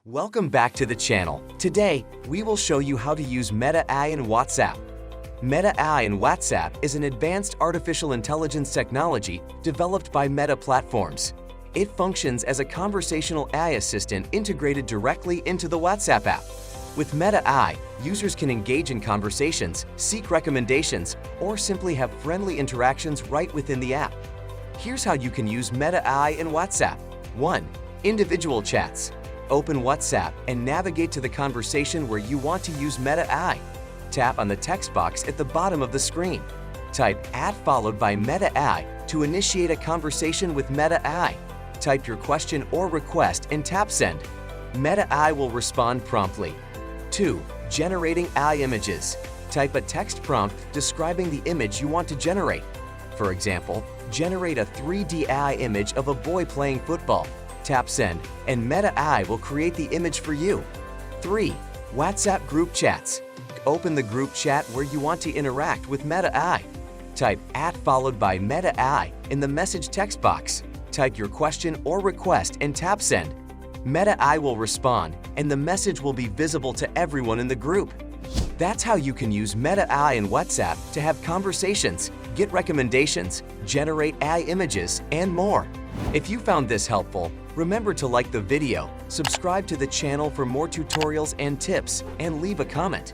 Welcome back to the channel. Today, we will show you how to use Meta AI in WhatsApp. Meta AI in WhatsApp is an advanced artificial intelligence technology developed by Meta Platforms. It functions as a conversational AI assistant integrated directly into the WhatsApp app. With Meta AI, users can engage in conversations, seek recommendations, or simply have friendly interactions right within the app. Here's how you can use Meta AI in WhatsApp. 1. Individual chats. Open WhatsApp and navigate to the conversation where you want to use Meta AI. Tap on the text box at the bottom of the screen. Type @ by Meta AI to initiate a conversation with Meta AI. Type your question or request and tap Send. Meta AI will respond promptly. 2. Generating AI images. Type a text prompt describing the image you want to generate. For example, generate a 3D AI image of a boy playing football. Tap Send, and Meta AI will create the image for you. 3. WhatsApp group chats. Open the group chat where you want to interact with Meta AI. Type @ by Meta AI in the message text box. Type your question or request and tap Send. Meta AI will respond, and the message will be visible to everyone in the group. That's how you can use Meta AI in WhatsApp to have conversations, get recommendations, generate AI images, and more. If you found this helpful, remember to like the video, subscribe to the channel for more tutorials and tips, and leave a comment.